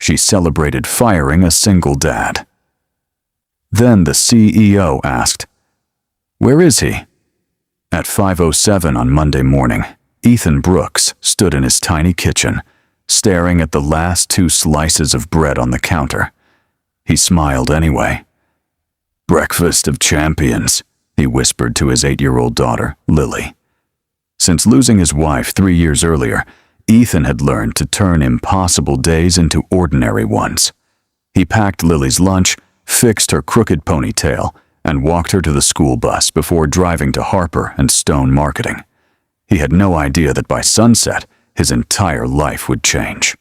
She celebrated firing a single dad. Then the CEO asked, "Where is he?" At 5:07 on Monday morning, Ethan Brooks stood in his tiny kitchen, staring at the last 2 slices of bread on the counter. He smiled anyway. "Breakfast of champions," he whispered to his 8-year-old daughter, Lily. Since losing his wife 3 years earlier, Ethan had learned to turn impossible days into ordinary ones. He packed Lily's lunch, fixed her crooked ponytail, and walked her to the school bus before driving to Harper and Stone Marketing. He had no idea that by sunset, his entire life would change.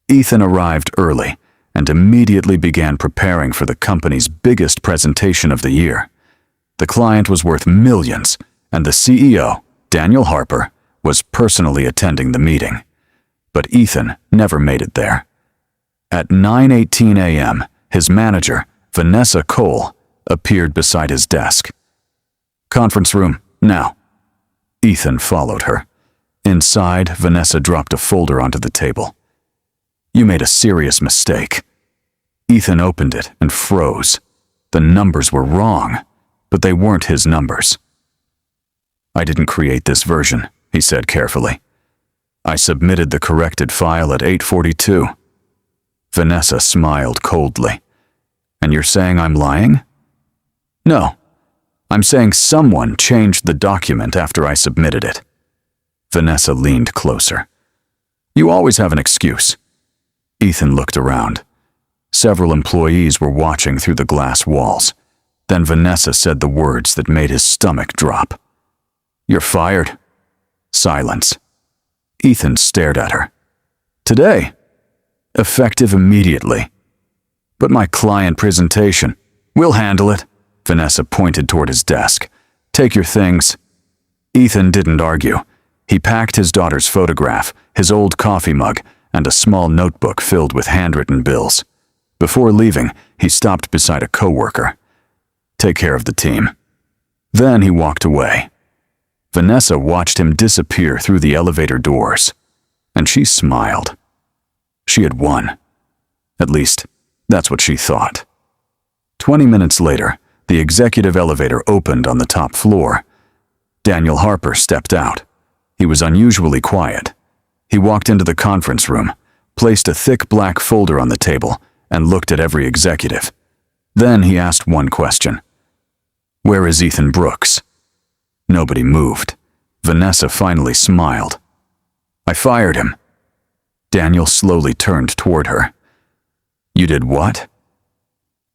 Ethan arrived early and immediately began preparing for the company's biggest presentation of the year. The client was worth millions, and the CEO, Daniel Harper, was personally attending the meeting. But Ethan never made it there. At 9:18 a.m., his manager, Vanessa Cole, appeared beside his desk. "Conference room, now." Ethan followed her. Inside, Vanessa dropped a folder onto the table. "You made a serious mistake." Ethan opened it and froze. The numbers were wrong, but they weren't his numbers. "I didn't create this version," he said carefully. "I submitted the corrected file at 8:42. Vanessa smiled coldly. "And you're saying I'm lying?" "No. I'm saying someone changed the document after I submitted it." Vanessa leaned closer. "You always have an excuse." Ethan looked around. Several employees were watching through the glass walls. Then Vanessa said the words that made his stomach drop. "You're fired." Silence. Ethan stared at her. "Today?" "Effective immediately." "But my client presentation." "We'll handle it." Vanessa pointed toward his desk. "Take your things." Ethan didn't argue. He packed his daughter's photograph, his old coffee mug, and a small notebook filled with handwritten bills. Before leaving, he stopped beside a coworker. "Take care of the team." Then he walked away. Vanessa watched him disappear through the elevator doors, and she smiled. She had won. At least, that's what she thought. 20 minutes later, the executive elevator opened on the top floor. Daniel Harper stepped out. He was unusually quiet. He walked into the conference room, placed a thick black folder on the table, and looked at every executive. Then he asked one question. "Where is Ethan Brooks?" Nobody moved. Vanessa finally smiled. "I fired him." Daniel slowly turned toward her. "You did what?"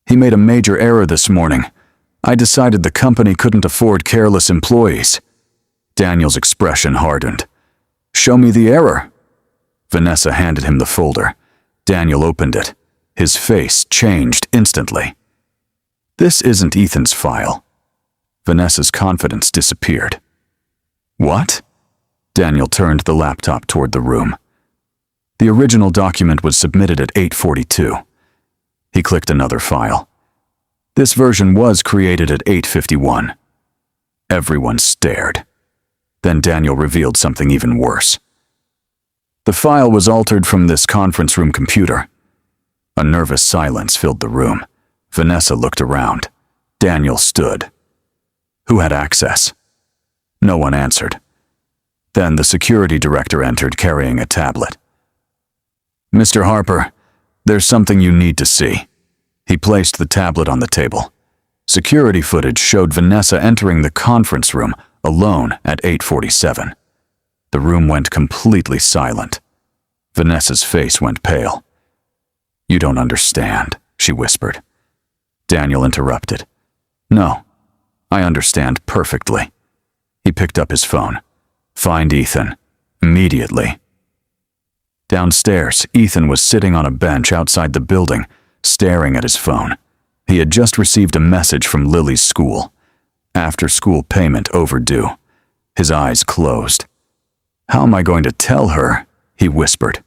"He made a major error this morning. I decided the company couldn't afford careless employees." Daniel's expression hardened. "Show me the error." Vanessa handed him the folder. Daniel opened it. His face changed instantly. "This isn't Ethan's file." Vanessa's confidence disappeared. "What?" Daniel turned the laptop toward the room. The original document was submitted at 8:42. He clicked another file. This version was created at 8:51. Everyone stared. Then Daniel revealed something even worse. The file was altered from this conference room computer. A nervous silence filled the room. Vanessa looked around. Daniel stood. Who had access? No one answered. Then the security director entered carrying a tablet. "Mr. Harper, there's something you need to see." He placed the tablet on the table. Security footage showed Vanessa entering the conference room alone at 8:47. The room went completely silent. Vanessa's face went pale. "You don't understand," she whispered. Daniel interrupted. "No, I understand perfectly." He picked up his phone. "Find Ethan. Immediately." Downstairs, Ethan was sitting on a bench outside the building, staring at his phone. He had just received a message from Lily's school. After-school payment overdue. His eyes closed. "How am I going to tell her?" he whispered.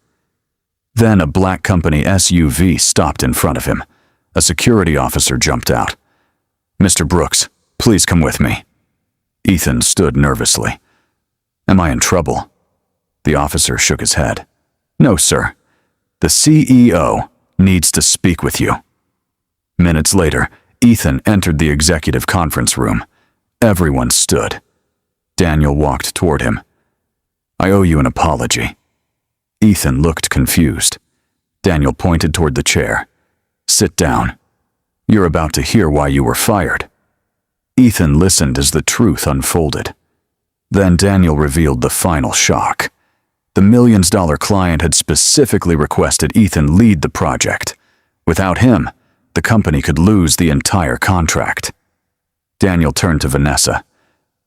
Then a black company SUV stopped in front of him. A security officer jumped out. "Mr. Brooks, please come with me." Ethan stood nervously. "Am I in trouble?" The officer shook his head. "No, sir. The CEO needs to speak with you." Minutes later, Ethan entered the executive conference room. Everyone stood. Daniel walked toward him. "I owe you an apology." Ethan looked confused. Daniel pointed toward the chair. "Sit down. You're about to hear why you were fired." Ethan listened as the truth unfolded. Then Daniel revealed the final shock. The millions-dollar client had specifically requested Ethan lead the project. Without him, the company could lose the entire contract. Daniel turned to Vanessa.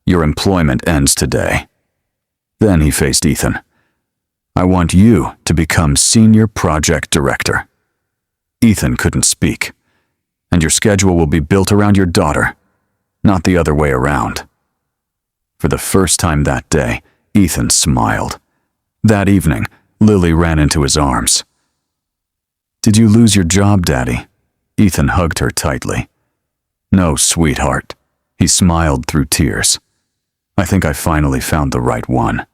"Your employment ends today." Then he faced Ethan. "I want you to become senior project director." Ethan couldn't speak. "And your schedule will be built around your daughter, not the other way around." For the first time that day, Ethan smiled. That evening, Lily ran into his arms. "Did you lose your job, Daddy?" Ethan hugged her tightly. "No, sweetheart." He smiled through tears. "I think I finally found the right one."